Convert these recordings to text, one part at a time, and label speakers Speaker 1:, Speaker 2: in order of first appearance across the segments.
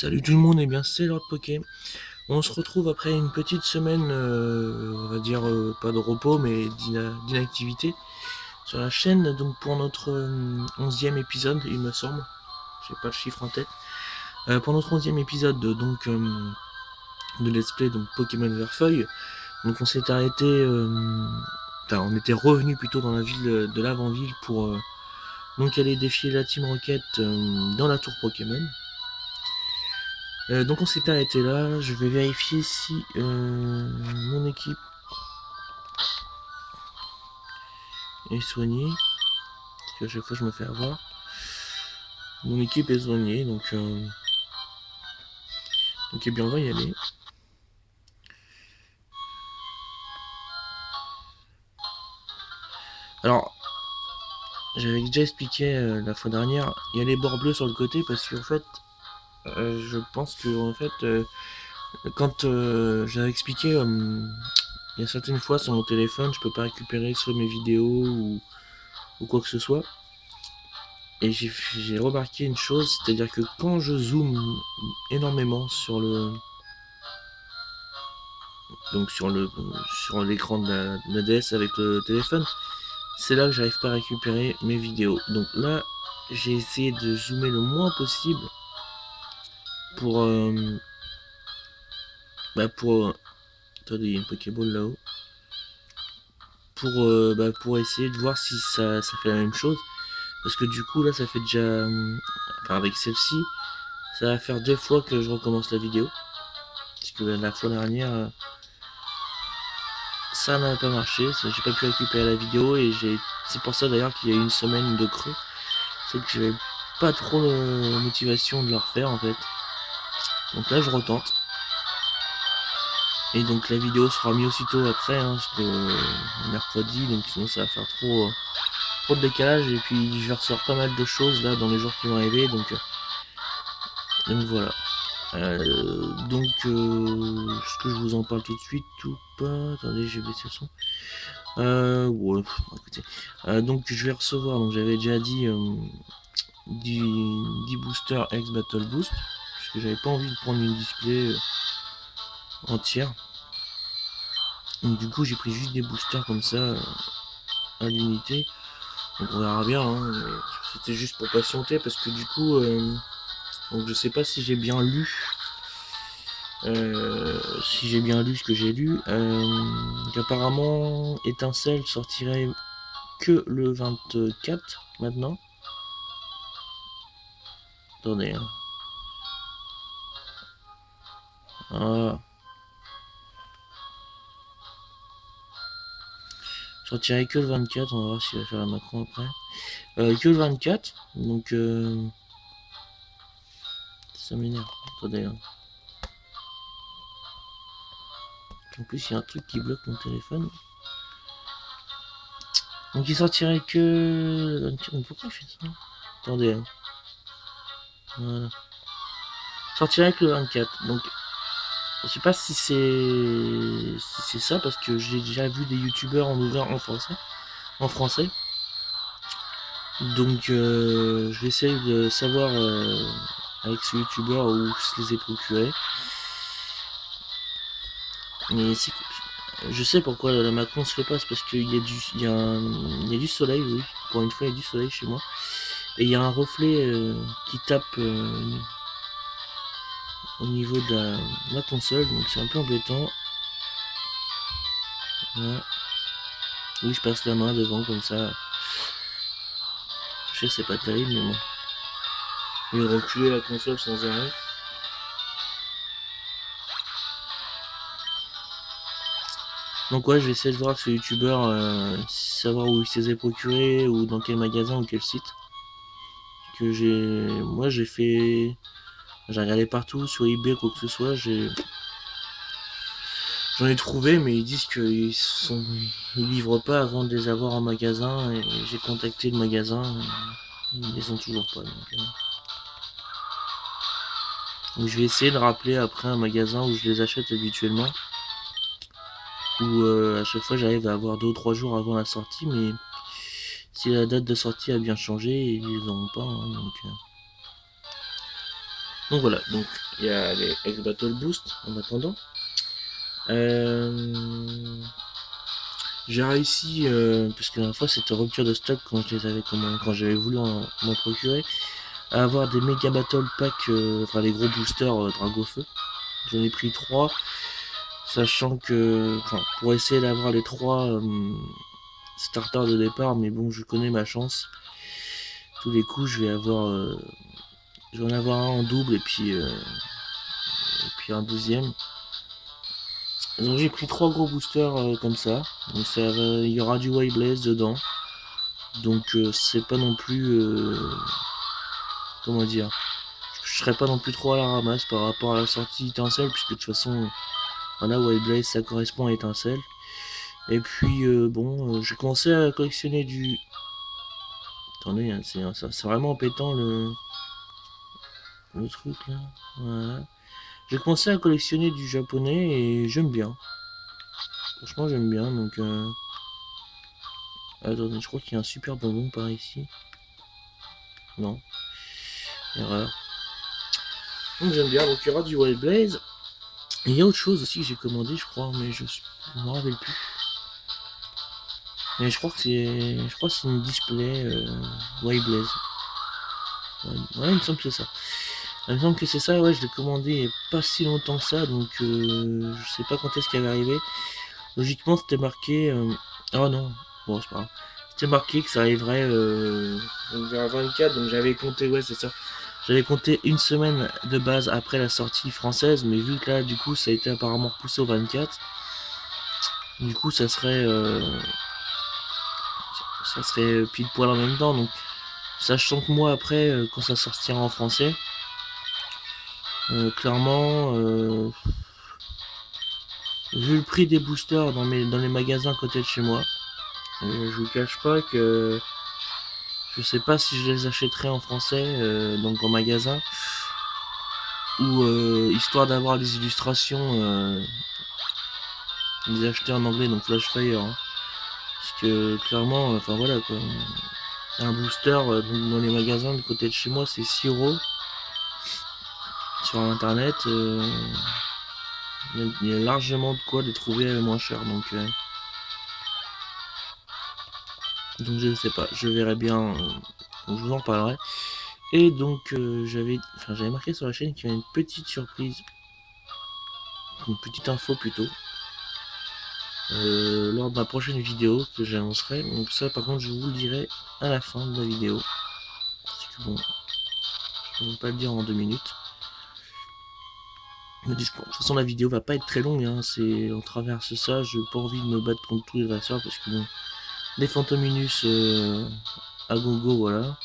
Speaker 1: Salut tout le monde, et bien c'est Lord Poké. On se retrouve après une petite semaine, on va dire pas de repos mais d'inactivité sur la chaîne, donc pour notre 11e épisode il me semble, j'ai pas le chiffre en tête. Pour notre 11e épisode de Let's Play, donc Pokémon Verfeuille, donc on s'est arrêté, enfin on était revenu plutôt dans la ville de l'avant-ville pour donc aller défier la Team Rocket dans la tour Pokémon. Donc on s'est arrêté là, je vais vérifier si mon équipe est soignée, parce qu'à chaque fois je me fais avoir. Mon équipe est soignée, donc eh bien on va y aller. Alors, j'avais déjà expliqué la fois dernière, il y a les bords bleus sur le côté parce qu'en fait, je pense que en fait, quand j'avais expliqué, il y a certaines fois sur mon téléphone, je peux pas récupérer soit mes vidéos ou quoi que ce soit. Et j'ai remarqué une chose, c'est-à-dire que quand je zoome énormément sur sur l'écran de la DS avec le téléphone, c'est là que j'arrive pas à récupérer mes vidéos. Donc là, j'ai essayé de zoomer le moins possible pour pour attendez, il y a une Pokéball là-haut. Pour essayer de voir si ça fait la même chose. Parce que du coup là ça fait déjà enfin avec celle-ci, ça va faire 2 fois que je recommence la vidéo. Parce que la fois dernière, ça n'a pas marché, j'ai pas pu récupérer la vidéo et c'est pour ça d'ailleurs qu'il y a eu une semaine de creux. C'est que j'avais pas trop de motivation de le refaire en fait. Donc là je retente. Et donc la vidéo sera mise aussitôt après, hein, parce que mercredi, donc sinon ça va faire trop de décalage. Et puis je vais recevoir pas mal de choses là dans les jours qui vont arriver, donc voilà. Est-ce que je vous en parle tout de suite ou pas? Attendez, j'ai baissé le son. Ouais, écoutez. Donc je vais recevoir, donc j'avais déjà dit 10 boosters ex Battle Boost, parce que j'avais pas envie de prendre une display entière. Donc du coup j'ai pris juste des boosters comme ça à l'unité. Donc on verra bien, hein, mais c'était juste pour patienter parce que du coup donc je sais pas si j'ai bien lu ce que j'ai lu, qu'apparemment Étincelle sortirait que le 24 maintenant. Attendez, hein. Ah. Je sortirai que le 24, on va voir s'il va faire la Macron après. Que le 24, donc ça m'énerve. Attendez, hein. En plus, il y a un truc qui bloque mon téléphone. Donc il sortirait que le 24. Mais pourquoi je fais ça? Attendez, hein. Voilà. Sortirait que le 24. Donc je sais pas si c'est ça parce que j'ai déjà vu des youtubeurs en ouvert en français. Donc je vais essayer de savoir avec ce youtubeur où je les ai procurés. Mais je sais pourquoi la Macron se fait pas, c'est parce qu'il y a il y a du soleil, oui. Pour une fois, il y a du soleil chez moi. Et il y a un reflet qui tape au niveau de la console, donc c'est un peu embêtant. Voilà. Oui, je passe la main devant comme ça. Je sais, c'est pas terrible, mais bon. Et reculer la console sans arrêt. Donc ouais, je vais essayer de voir ce youtubeur, savoir où il s'est procuré, ou dans quel magasin, ou quel site. Que moi j'ai fait... J'ai regardé partout, sur eBay, quoi que ce soit, j'en ai trouvé, mais ils disent qu'ils livrent pas avant de les avoir en magasin, et j'ai contacté le magasin, ils les ont toujours pas. Donc je vais essayer de rappeler après un magasin où je les achète habituellement, où à chaque fois j'arrive à avoir 2 ou 3 jours avant la sortie, mais si la date de sortie a bien changé, ils les auront pas, hein, donc Donc voilà, donc il y a les X Battle Boost en attendant. J'ai réussi, parce que la dernière fois c'était rupture de stock quand je les avais quand j'avais voulu m'en procurer, à avoir des méga battle packs, enfin les gros boosters Dragofeu. J'en ai pris 3, sachant que, enfin, pour essayer d'avoir les 3 starters de départ, mais bon, je connais ma chance. Tous les coups, je vais en avoir un en double et puis un deuxième. Donc j'ai pris 3 gros boosters comme ça. Donc il y aura du Wayblaze dedans. Donc c'est pas non plus, comment dire, je serais pas non plus trop à la ramasse par rapport à la sortie étincelle, puisque de toute façon, voilà, Wayblaze ça correspond à étincelle. Et puis bon, j'ai commencé à collectionner du. Attendez, hein, c'est vraiment embêtant le truc là. Voilà. J'ai commencé à collectionner du japonais et j'aime bien. Franchement, j'aime bien. Donc, attendez, je crois qu'il y a un super bonbon par ici. Non, erreur. Donc, j'aime bien. Donc, il y aura du Wild Blaze. Et il y a autre chose aussi que j'ai commandé, je crois, mais je ne me rappelle plus. Mais je crois que c'est une display Wild Blaze. Ouais, il me semble que c'est ça. Il me semble que c'est ça, ouais, je l'ai commandé il n'y a pas si longtemps que ça, donc je sais pas quand est-ce qu'elle va arriver. Logiquement, c'était marqué. Oh non, bon, c'est pas grave. C'était marqué que ça arriverait vers 24, donc j'avais compté, ouais, c'est ça. J'avais compté une semaine de base après la sortie française, mais vu que là, du coup, ça a été apparemment repoussé au 24, du coup, ça serait pile poil en même temps. Donc, sachant que moi, après, quand ça sortira en français, clairement, vu le prix des boosters dans les magasins à côté de chez moi, je vous cache pas que je sais pas si je les achèterai en français, donc en magasin, ou histoire d'avoir des illustrations, les acheter en anglais, donc Flashfire. Hein. Parce que clairement, enfin voilà quoi. Un booster dans les magasins de côté de chez moi, c'est 6 euros. Sur internet, il y a largement de quoi les trouver moins cher. Donc je ne sais pas, je verrai bien. Je vous en parlerai. Et donc j'avais marqué sur la chaîne qu'il y avait une petite surprise, une petite info plutôt, lors de ma prochaine vidéo que j'annoncerai. Donc ça par contre je vous le dirai à la fin de la vidéo. Parce que bon, je ne vais pas le dire en 2 minutes. Mais de toute façon la vidéo va pas être très longue, hein. C'est on traverse ça, je n'ai pas envie de me battre contre tous les adversaires parce que bon, les Fantominus à gogo, voilà.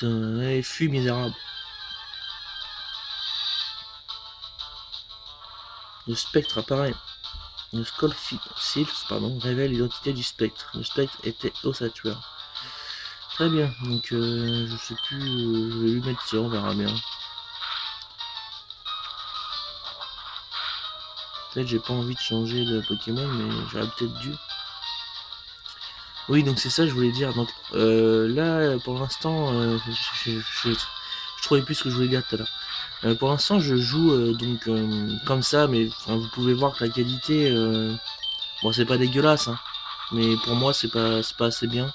Speaker 1: Allez, fuis misérable. Le spectre apparaît. Le Skull Sylph, révèle l'identité du spectre. Le spectre était ossature. Très bien, donc je sais plus, je vais lui mettre ça, on verra bien. Peut-être j'ai pas envie de changer de Pokémon, mais j'aurais peut-être dû. Oui, donc c'est ça que je voulais dire. Donc là, pour l'instant, je trouvais plus ce que je voulais dire tout à l'heure. Pour l'instant, je joue donc comme ça, mais vous pouvez voir que la qualité, bon, c'est pas dégueulasse, hein, mais pour moi, c'est pas assez bien.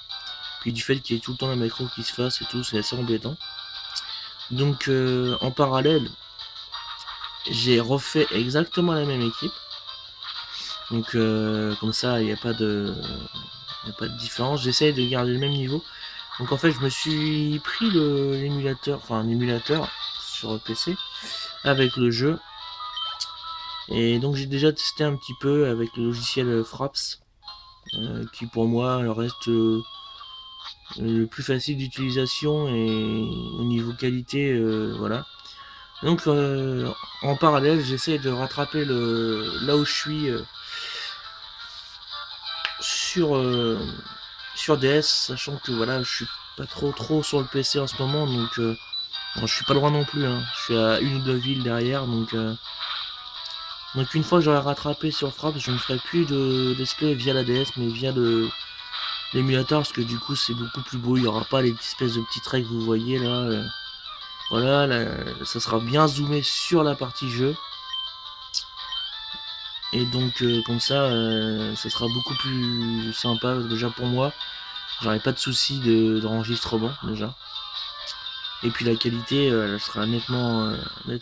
Speaker 1: Puis du fait qu'il y ait tout le temps la macro qui se fasse et tout, c'est assez embêtant. Donc en parallèle, j'ai refait exactement la même équipe. Donc comme ça, il n'y a pas de différence. J'essaye de garder le même niveau. Donc en fait, je me suis pris l'émulateur, enfin un émulateur sur PC avec le jeu. Et donc j'ai déjà testé un petit peu avec le logiciel Fraps, qui pour moi reste le plus facile d'utilisation et au niveau qualité, voilà. Donc en parallèle, j'essaie de rattraper là où je suis sur sur DS, sachant que voilà, je suis pas trop sur le PC en ce moment, donc bon, je suis pas loin non plus. Hein. Je suis à une ou deux villes derrière, donc Donc une fois que j'aurai rattrapé sur Fraps, je ne ferai plus de display via la DS, mais via l'émulateur, parce que du coup c'est beaucoup plus beau, il n'y aura pas les espèces de petits traits que vous voyez là. Voilà, là, ça sera bien zoomé sur la partie jeu. Et donc comme ça sera beaucoup plus sympa déjà pour moi. J'aurai pas de soucis d'enregistrement déjà. Et puis la qualité elle sera nettement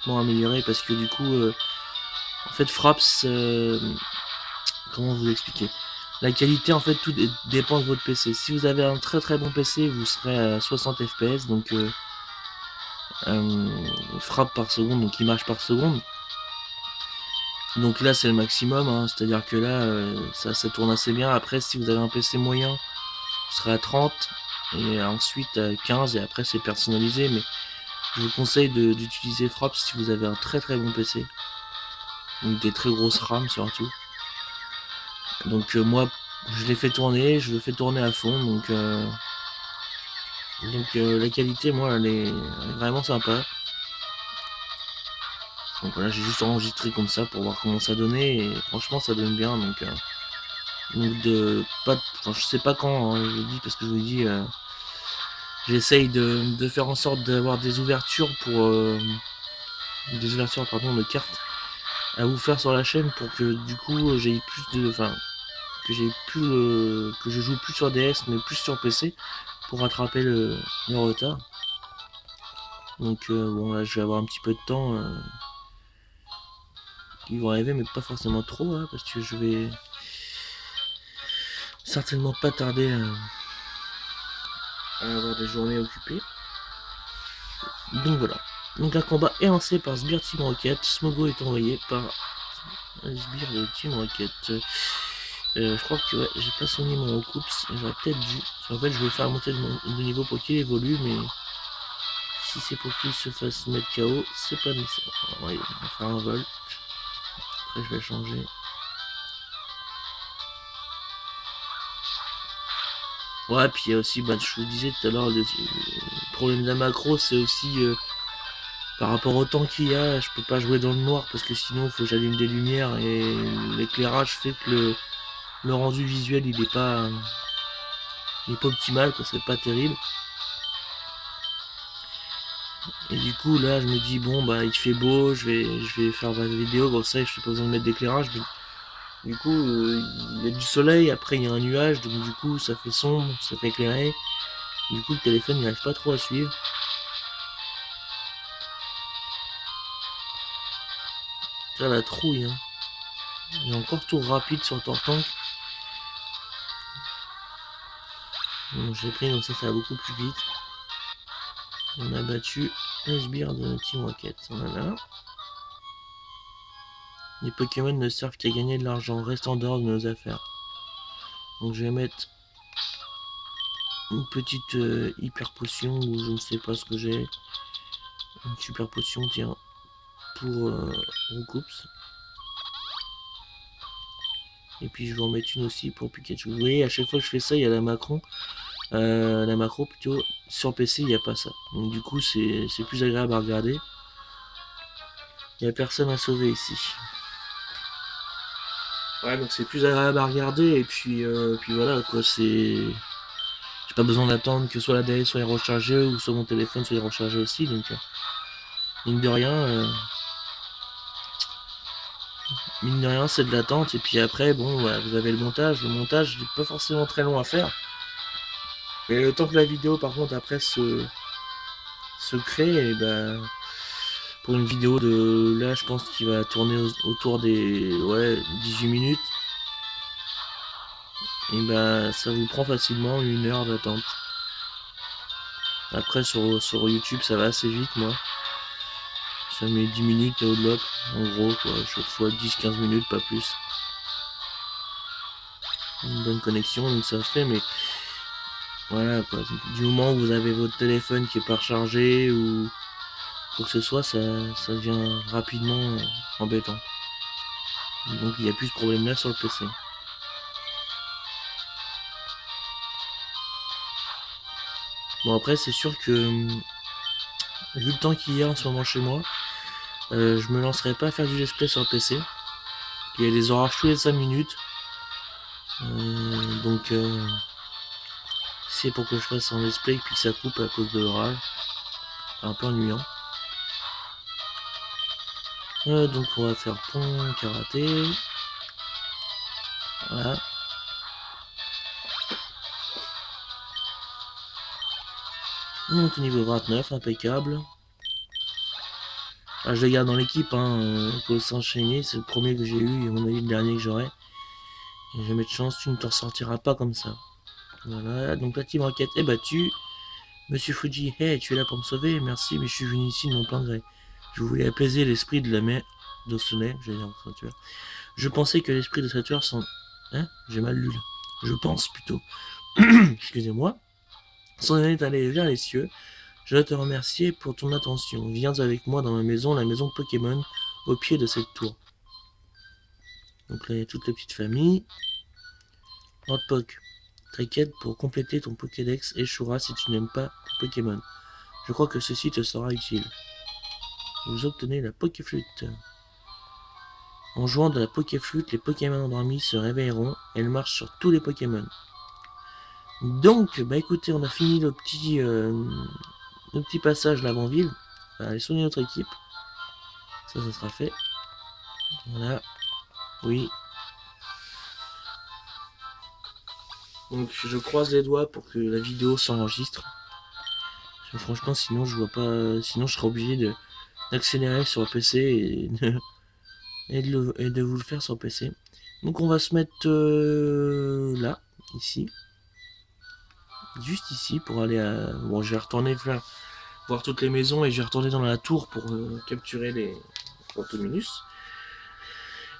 Speaker 1: améliorée parce que du coup en fait Fraps comment vous expliquer, la qualité en fait tout dépend de votre PC. Si vous avez un très bon PC, vous serez à 60 fps, donc frappe par seconde, donc image par seconde. Donc là c'est le maximum, hein, c'est à dire que là ça tourne assez bien. Après si vous avez un PC moyen, vous serez à 30 et ensuite à 15 et après c'est personnalisé, mais je vous conseille d'utiliser Fraps si vous avez un très bon PC, donc des très grosses RAM surtout. Donc moi je l'ai fait tourner, je le fais tourner à fond, donc la qualité moi elle est vraiment sympa. Donc voilà, j'ai juste enregistré comme ça pour voir comment ça donnait et franchement ça donne bien, donc de pas, enfin, je sais pas quand, hein, je vous dis parce que je vous dis j'essaye de faire en sorte d'avoir des ouvertures pardon de cartes à vous faire sur la chaîne pour que du coup j'ai plus de, enfin que je joue plus sur DS mais plus sur PC pour rattraper le retard. Donc bon là je vais avoir un petit peu de temps. Ils vont arriver mais pas forcément trop hein, parce que je vais certainement pas tarder à avoir des journées occupées. Donc voilà. Donc un combat est lancé par Sbire Team Rocket. Smogo est envoyé par Sbire de Team Rocket. Je crois que ouais, j'ai pas son numéro au coups. J'aurais peut-être dû. En fait je veux faire monter de niveau pour qu'il évolue, mais si c'est pour qu'il se fasse mettre KO, c'est pas nécessaire. Ouais, on va faire un vol. Après je vais changer. Ouais, puis il y a aussi, bah, je vous disais tout à l'heure, le problème d'un macro, c'est aussi par rapport au temps qu'il y a, je peux pas jouer dans le noir parce que sinon il faut que j'allume des lumières et l'éclairage fait que le rendu visuel il est pas optimal, quoi, c'est pas terrible. Et du coup là je me dis bon bah il fait beau, je vais faire ma vidéo comme ça et je n'ai pas besoin de mettre d'éclairage. Du coup il y a du soleil, après il y a un nuage, donc du coup ça fait sombre, ça fait éclairé. Du coup le téléphone il n'arrive pas trop à suivre. Ça la trouille hein. Il y a encore tour rapide sur Tortank. Bon, j'ai pris donc ça va beaucoup plus vite. On a battu un sbire de Team Rocket. Voilà. Les Pokémon ne servent qu'à gagner de l'argent. Reste en dehors de nos affaires. Donc je vais mettre une petite hyper potion ou je ne sais pas ce que j'ai. Une super potion, tiens, pour Roucoups. Et puis je vais en mettre une aussi pour Pikachu. Vous voyez, à chaque fois que je fais ça, il y a la macro plutôt. Sur PC, il n'y a pas ça. Donc du coup, c'est plus agréable à regarder. Il n'y a personne à sauver ici. Ouais, donc c'est plus agréable à regarder et puis voilà quoi, j'ai pas besoin d'attendre que soit la DS soit rechargée ou soit mon téléphone soit rechargé aussi, donc mine de rien c'est de l'attente et puis après bon voilà, vous avez le montage n'est pas forcément très long à faire. Mais le temps que la vidéo par contre après se crée et ben pour une vidéo de là je pense qu'il va tourner autour des 18 minutes. Et ben ça vous prend facilement 1 heure d'attente. Après sur YouTube ça va assez vite moi. Ça met 10 minutes au drop, en gros quoi, chaque fois 10-15 minutes, pas plus. Une bonne connexion donc ça se fait, mais voilà quoi, du moment où vous avez votre téléphone qui est pas rechargé ou quoi que ce soit, ça devient rapidement embêtant. Donc il n'y a plus ce problème là sur le PC. Bon après c'est sûr que vu le temps qu'il y a en ce moment chez moi, je me lancerai pas à faire du let's play sur le PC. Il y a des orages tous les 5 minutes. Donc c'est pour que je fasse un display puis que ça coupe à cause de l'orage. Un peu ennuyant. Donc on va faire pont karaté. Voilà. On monte au niveau 29, impeccable. Ah, je les garde dans l'équipe, hein, pour s'enchaîner. C'est le premier que j'ai eu et on a eu le dernier que j'aurai. Et jamais de chance, tu ne t'en sortiras pas comme ça. Voilà, donc la team Rocket est battue. Monsieur Fuji, hey, tu es là pour me sauver? Merci, mais je suis venu ici de mon plein gré. Je voulais apaiser l'esprit de la mer de soleil, j'allais dire de tueur. Je pensais que l'esprit de cette tueur s'en... Hein? J'ai mal lu là. Je pense plutôt. Excusez-moi. S'en est allé vers les cieux. Je dois te remercier pour ton attention. Viens avec moi dans ma maison, la maison Pokémon, au pied de cette tour. Donc là, il y a toute la petite famille. Hotpock, ta quête pour compléter ton Pokédex échouera si tu n'aimes pas tes Pokémon. Je crois que ceci te sera utile. Vous obtenez la Pokéflûte. En jouant de la Pokéflûte, les Pokémon endormis se réveilleront. Elle marche sur tous les Pokémon. Donc, bah écoutez, on a fini le petit passage l'avant-ville. On va aller soigner notre équipe. Ça sera fait. Voilà. Oui. Donc je croise les doigts pour que la vidéo s'enregistre. Franchement, sinon je vois pas. Sinon je serais obligé d'accélérer sur le PC et de vous le faire sur le PC. Donc on va se mettre là, ici. Juste ici pour aller à. Bon, je vais retourner voir toutes les maisons et je vais retourner dans la tour pour capturer les Phantominus.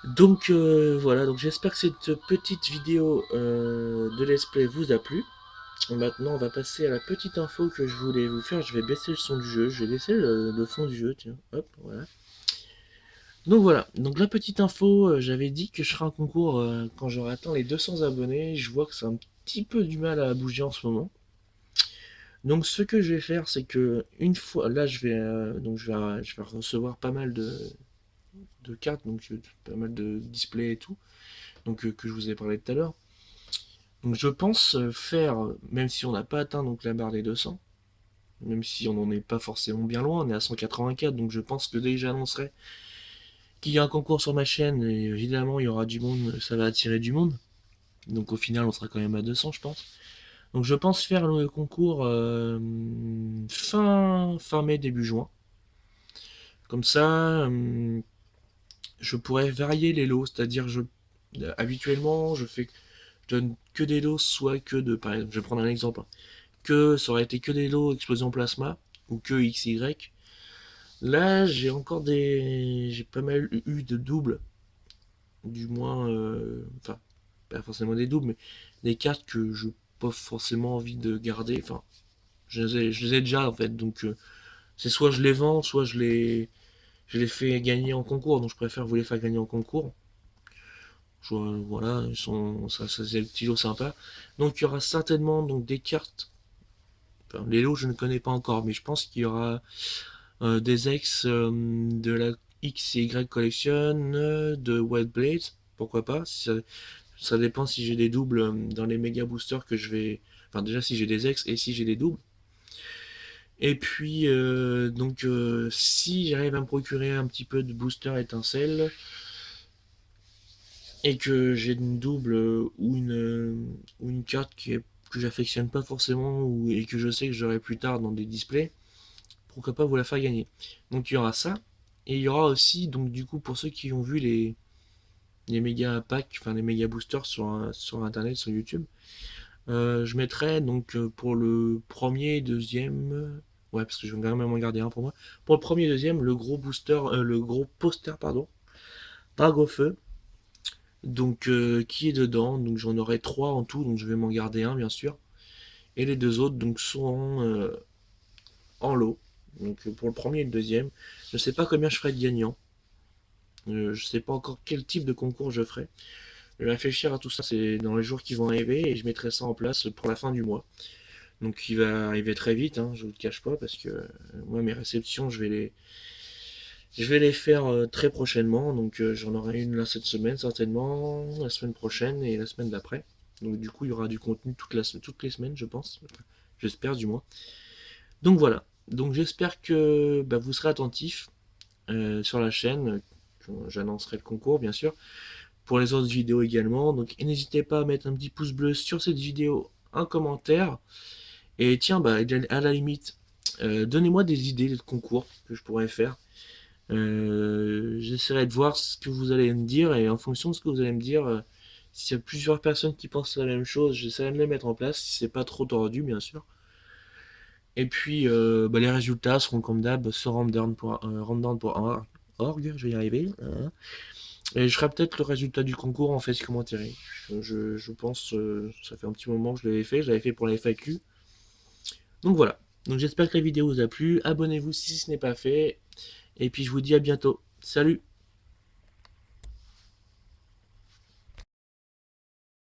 Speaker 1: Donc voilà, donc j'espère que cette petite vidéo de let's play vous a plu. Maintenant on va passer à la petite info que je voulais vous faire. Je vais baisser le son du jeu, je vais baisser le fond du jeu, tiens, hop, voilà. Donc voilà, donc la petite info, j'avais dit que je ferai un concours quand j'aurai atteint les 200 abonnés. Je vois que c'est un petit peu du mal à bouger en ce moment. Donc ce que je vais faire, c'est que une fois, là je vais recevoir pas mal de cartes, donc pas mal de displays et tout, donc que je vous ai parlé tout à l'heure. Donc je pense faire, même si on n'a pas atteint donc la barre des 200, même si on n'en est pas forcément bien loin, on est à 184, donc je pense que dès que j'annoncerai qu'il y a un concours sur ma chaîne, et évidemment il y aura du monde, ça va attirer du monde. Donc au final on sera quand même à 200 je pense. Donc je pense faire le concours fin mai, début juin. Comme ça, je pourrais varier les lots, c'est-à-dire habituellement je donne que des lots, soit que de, par exemple, je vais prendre un exemple, que ça aurait été que des lots explosion plasma ou que XY. Là j'ai pas mal eu de doubles, du moins, enfin pas forcément des doubles, mais des cartes que je n'ai pas forcément envie de garder. Enfin, je les ai déjà en fait, donc c'est soit je les vends, soit je les fais gagner en concours, donc je préfère vous les faire gagner en concours. Voilà, ça c'est le petit lot sympa. Donc il y aura certainement donc des cartes. Enfin, les lots je ne connais pas encore, mais je pense qu'il y aura des ex de la X et Y Collection, de White Blade, pourquoi pas. Ça dépend si j'ai des doubles dans les méga boosters que je vais. Enfin déjà si j'ai des ex et si j'ai des doubles. Et puis donc si j'arrive à me procurer un petit peu de booster étincelle et que j'ai une double ou une carte que j'affectionne pas forcément et que je sais que j'aurai plus tard dans des displays, pourquoi pas vous la faire gagner. Donc il y aura ça. Et il y aura aussi, donc du coup, pour ceux qui ont vu les méga packs, enfin les méga boosters sur internet, sur YouTube, je mettrai donc pour le premier et deuxième. Ouais, parce que je vais quand même en garder un pour moi. Pour le premier et deuxième, le gros booster, le gros poster, pardon, Dragofeu. Donc qui est dedans. Donc j'en aurai trois en tout, donc je vais m'en garder un bien sûr. Et les deux autres donc sont en lot. Donc pour le premier et le deuxième. Je sais pas combien je ferai de gagnants. Je sais pas encore quel type de concours je ferai. Je vais réfléchir à tout ça, c'est dans les jours qui vont arriver et je mettrai ça en place pour la fin du mois. Donc il va arriver très vite, hein, je vous le cache pas, parce que moi mes réceptions, Je vais les faire très prochainement, donc j'en aurai une là cette semaine certainement, la semaine prochaine et la semaine d'après. Donc du coup il y aura du contenu toutes les semaines je pense, j'espère du moins. Donc voilà, donc j'espère que bah, vous serez attentifs sur la chaîne, j'annoncerai le concours bien sûr, pour les autres vidéos également. Donc n'hésitez pas à mettre un petit pouce bleu sur cette vidéo, un commentaire. Et tiens, bah, à la limite, donnez-moi des idées de concours que je pourrais faire. J'essaierai de voir ce que vous allez me dire et en fonction de ce que vous allez me dire, s'il y a plusieurs personnes qui pensent la même chose, j'essaierai de les mettre en place si c'est pas trop tordu, bien sûr. Et puis, bah, les résultats seront comme d'hab sur rundown.org, je vais y arriver. Hein. Et je ferai peut-être le résultat du concours en fait commentaire. Je pense, ça fait un petit moment que je l'avais fait pour la FAQ. Donc voilà. Donc j'espère que la vidéo vous a plu. Abonnez-vous si ce n'est pas fait. Et puis je vous dis à bientôt. Salut!